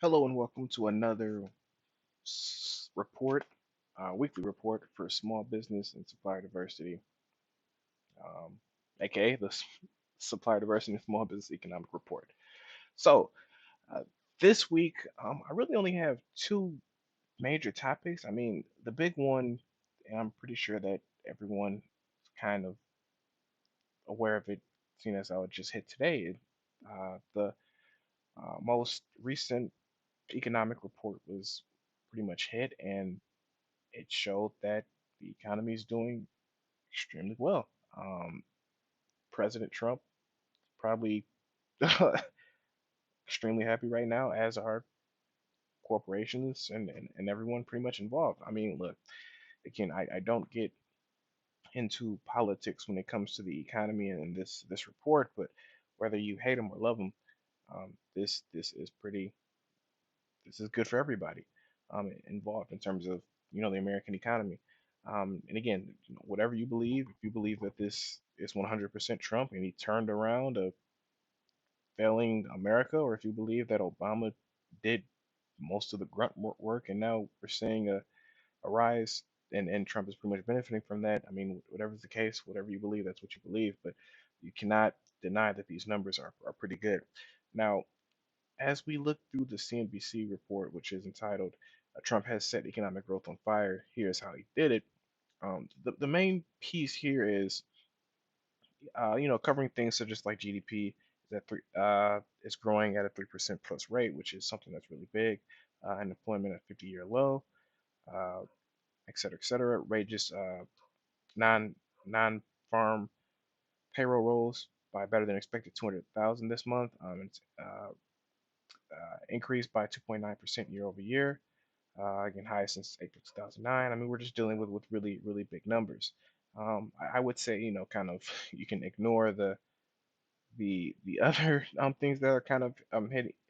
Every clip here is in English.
Hello and welcome to another report, weekly report for small business and supplier diversity, um, aka the Supplier Diversity and Small Business Economic Report. So, uh, this week, I really only have two major topics. I mean, the big one, and I'm pretty sure that everyone is kind of aware of it, seeing as how it just hit today. The most recent economic report was pretty much hit, and it showed that the economy is doing extremely well. Um, President Trump probably extremely happy right now, as are corporations and everyone pretty much involved. I mean, look, again, I don't get into politics when it comes to the economy and this report, but whether you hate them or love them, this is pretty this is good for everybody involved in terms of the American economy. And again, whatever you believe, if you believe that this is 100% Trump and he turned around a failing America, or if you believe that Obama did most of the grunt work and now we're seeing a rise and Trump is pretty much benefiting from that. I mean, whatever's the case, whatever you believe, that's what you believe. But you cannot deny that these numbers are pretty good. Now, as we look through the CNBC report, which is entitled Trump has set economic growth on fire, here's how he did it. The main piece here is, covering things such as like GDP is at is growing at a 3% plus rate, which is something that's really big. Unemployment at 50-year low, uh, et cetera, et cetera. Wages, non non farm payroll rolls by better than expected 200,000 this month. It's increased by 2.9% year over year. Again, highest since April 2009. I mean, we're just dealing with really, really big numbers. I would say, kind of, you can ignore the other things that are kind of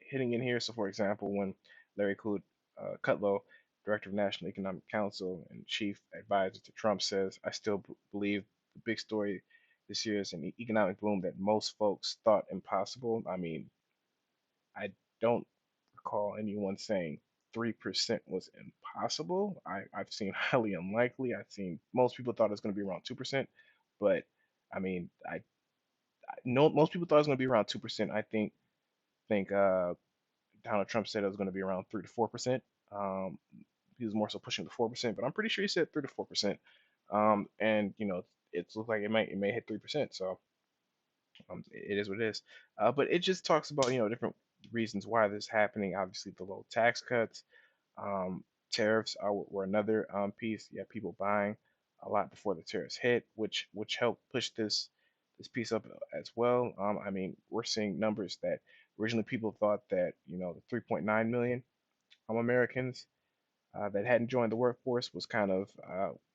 hitting in here. So, for example, when Larry Kudlow, director of National Economic Council and chief advisor to Trump, says, "I still believe the big story this year is an economic boom that most folks thought impossible." I mean, I don't recall anyone saying 3% was impossible. I've seen highly unlikely. I've seen most people thought it was going to be around 2%, but I mean, I know most people thought it was going to be around 2%. I think Donald Trump said it was going to be around 3 to 4%. Um, he was more so pushing the 4%, but I'm pretty sure he said 3 to 4%. And it looks like it may hit 3%. So it is what it is. But it just talks about different reasons why this is happening. Obviously, the low tax cuts, um, tariffs were another piece. Yeah, people buying a lot before the tariffs hit, which helped push this piece up as well. I mean, we're seeing numbers that originally people thought that the 3.9 million Americans that hadn't joined the workforce was kind of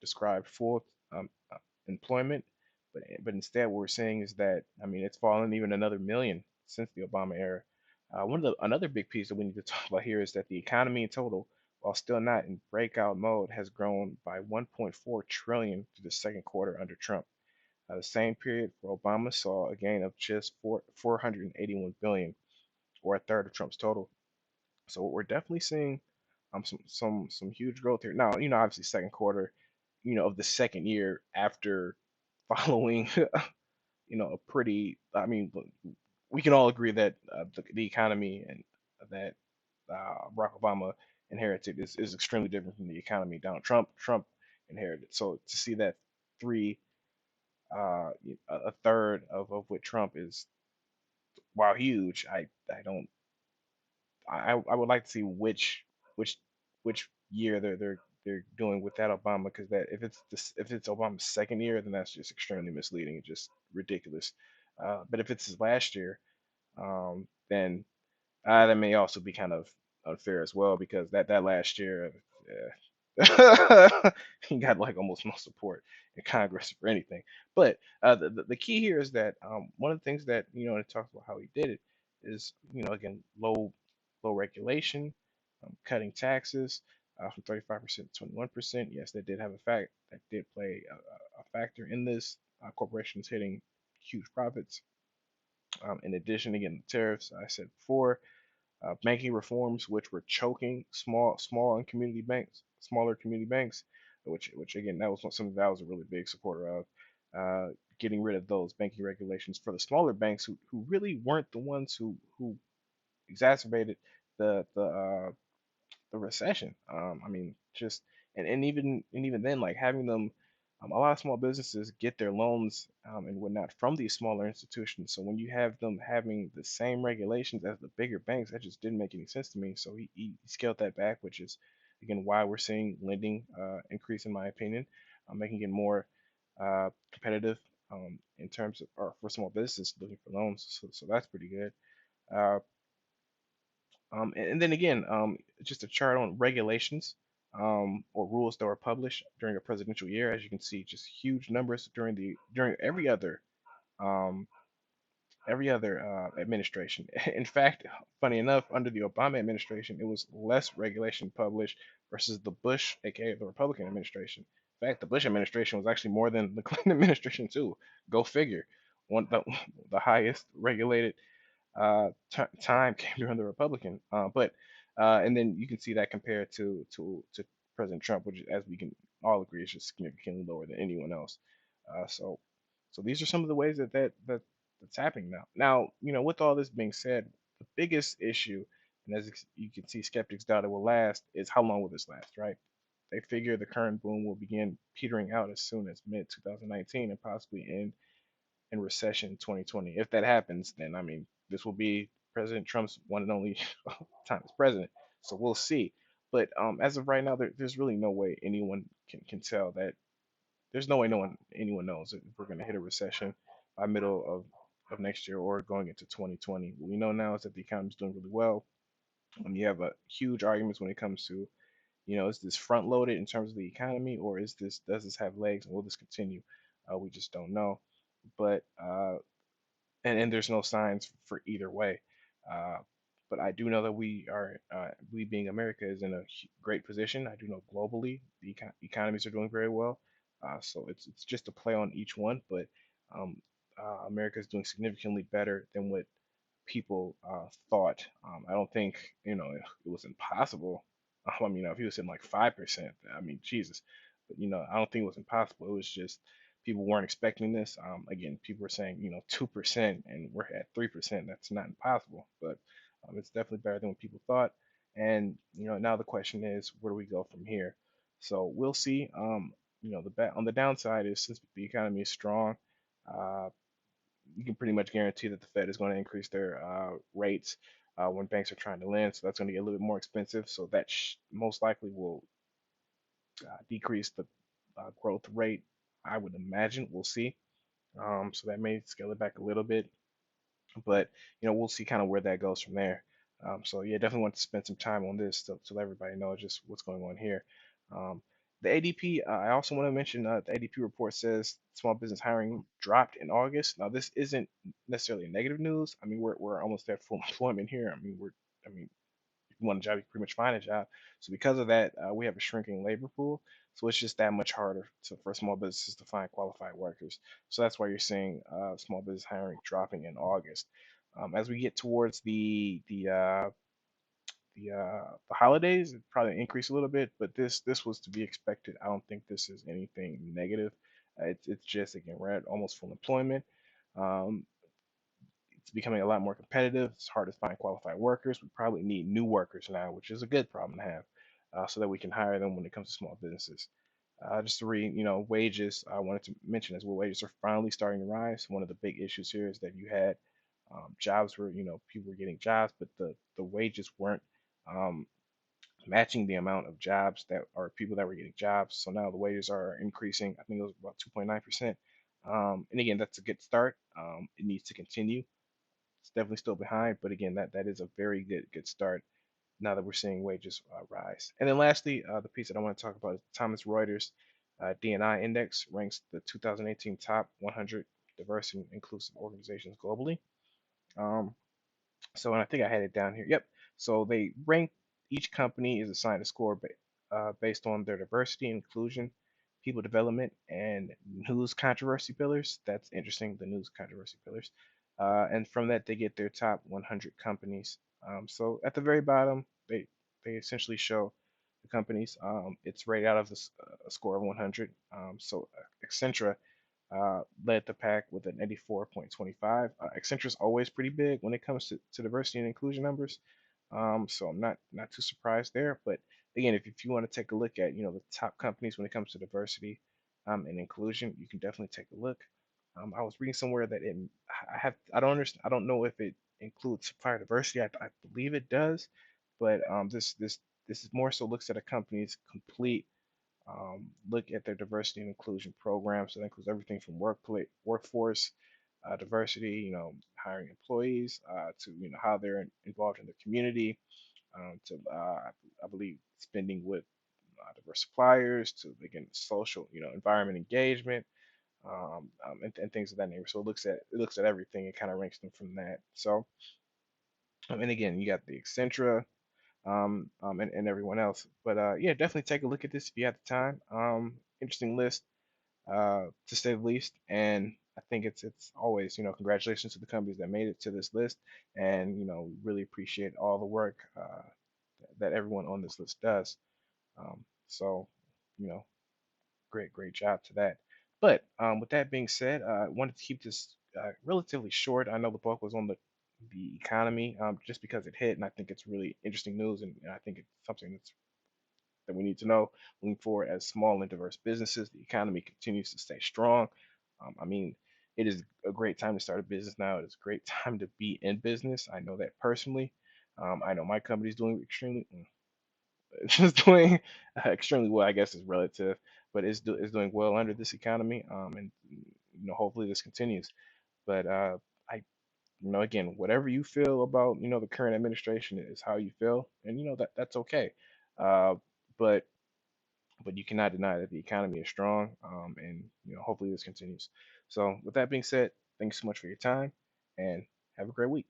described full um, uh, employment, but instead what we're seeing is that I mean it's fallen even another million since the Obama era. Another big piece that we need to talk about here is that the economy in total, while still not in breakout mode, has grown by 1.4 trillion through the second quarter under Trump. The same period for Obama saw a gain of just 481 billion, or a third of Trump's total. So we're definitely seeing some huge growth here. Now, obviously second quarter, of the second year after following, a pretty. I mean, we can all agree that the economy and that Barack Obama inherited is extremely different from the economy Donald Trump inherited. So to see that three, a third of what Trump is, while huge, I don't I would like to see which which year they're doing without Obama, because that if it's Obama's second year, then that's just extremely misleading and just ridiculous. But if it's his last year, then that may also be kind of unfair as well, because that last year, he got like almost no support in Congress for anything. But the key here is that one of the things that it talks about how he did it is again low regulation, cutting taxes from 35% to 21%. Yes, that did play a factor in this. Corporations hitting huge profits. In addition, again, the tariffs I said before, banking reforms, which were choking small and community banks, smaller community banks, which again that was something that I was a really big supporter of. Getting rid of those banking regulations for the smaller banks who really weren't the ones who exacerbated the the recession. I mean, just and even then, like having them, a lot of small businesses get their loans and whatnot from these smaller institutions. So when you have them having the same regulations as the bigger banks, that just didn't make any sense to me. So he scaled that back, which is again why we're seeing lending increase, in my opinion, making it more competitive in terms of or for small businesses looking for loans. So that's pretty good. Uh, and then again, just a chart on regulations or rules that were published during a presidential year. As you can see, just huge numbers during um, every other administration. In fact, funny enough, under the Obama administration, it was less regulation published versus the Bush, aka the Republican administration. In fact, the Bush administration was actually more than the Clinton administration too. Go figure. One the highest regulated time came during the Republican. And then you can see that compared to President Trump, which, as we can all agree, is just significantly lower than anyone else. So these are some of the ways that's happening now. Now, with all this being said, the biggest issue, and as you can see, skeptics doubt it will last, is how long will this last, right? They figure the current boom will begin petering out as soon as mid 2019 and possibly end in recession 2020. If that happens, then I mean, this will be President Trump's one and only time as president. So we'll see. But as of right now, there's really no way anyone can tell that. There's no way anyone knows if we're going to hit a recession by middle of next year or going into 2020. What we know now is that the economy is doing really well. You have a huge arguments when it comes to, is this front loaded in terms of the economy, or does this have legs and will this continue? We just don't know. But and there's no signs for either way. Uh, but I do know that we being America is in a great position. I do know globally the economies are doing very well. So it's just a play on each one, but um, America is doing significantly better than what people thought. I don't think it was impossible. I mean, if he was saying like 5%, I mean, Jesus. But I don't think it was impossible. It was just people weren't expecting this. Again, people were saying 2%, and we're at 3%. That's not impossible, but it's definitely better than what people thought. And now the question is, where do we go from here? So we'll see. On the downside is since the economy is strong. Uh, you can pretty much guarantee that the Fed is going to increase their rates when banks are trying to lend. So that's going to get a little bit more expensive. So that most likely will decrease the growth rate. I would imagine. We'll see. So that may scale it back a little bit, but we'll see kind of where that goes from there. So yeah, definitely want to spend some time on this to let everybody know just what's going on here. Um, the ADP, I also want to mention the ADP report says small business hiring dropped in August. Now this isn't necessarily negative news. I mean we're almost at full employment here. I mean if you want a job, you can pretty much find a job. So because of that, we have a shrinking labor pool. So it's just that much harder for small businesses to find qualified workers. So that's why you're seeing small business hiring dropping in August. As we get towards the holidays, it probably increase a little bit, but this was to be expected. I don't think this is anything negative. It's just again we're at almost full employment. Um, it's becoming a lot more competitive. It's hard to find qualified workers. We probably need new workers now, which is a good problem to have, so that we can hire them when it comes to small businesses. Just to read, wages. I wanted to mention as well. Wages are finally starting to rise. One of the big issues here is that you had jobs where people were getting jobs, but the wages weren't um, matching the amount of jobs that are people that were getting jobs. So now the wages are increasing. I think it was about 2.9%. And again, that's a good start. It needs to continue. It's definitely still behind, but again, that is a very good start now that we're seeing wages rise. And then lastly, the piece that I want to talk about is Thomas Reuters D&I Index ranks the 2018 top 100 diverse and inclusive organizations globally. Um, and I think I had it down here. Yep. So they rank each company is assigned a score based on their diversity, inclusion, people development, and news controversy pillars. That's interesting. The news controversy pillars. and from that they get their top 100 companies. So at the very bottom, they essentially show the companies. It's rated out of a score of 100. So Accenture led the pack with an 84.25. Accenture's always pretty big when it comes to diversity and inclusion numbers. So I'm not too surprised there. But again, if you want to take a look at the top companies when it comes to diversity and inclusion, you can definitely take a look. I was reading somewhere that I don't understand, I don't know if it includes supplier diversity. I believe it does, but this is more so looks at a company's complete look at their diversity and inclusion programs. So that includes everything from workforce diversity, hiring employees, to how they're involved in the community, to I believe spending with diverse suppliers, to again social, environment engagement, and things of that nature. So it looks at everything and kind of ranks them from that. So and again, you got the Accenture, and everyone else. But yeah, definitely take a look at this if you have the time. Interesting list, to say the least. And I think it's always, congratulations to the companies that made it to this list, and really appreciate all the work that everyone on this list does. So, you know, great job to that. But with that being said, I wanted to keep this relatively short. I know the book was on the economy, just because it hit, and I think it's really interesting news, and I think it's something that we need to know moving forward as small and diverse businesses. The economy continues to stay strong. I mean, it is a great time to start a business now. It is a great time to be in business. I know that personally. I know my company is doing it's just doing extremely well. I guess is relative, but it's doing well under this economy. And hopefully this continues. But I again, whatever you feel about the current administration is how you feel, and that's okay. Uh, but you cannot deny that the economy is strong, and hopefully this continues. So with that being said, thanks so much for your time, and have a great week.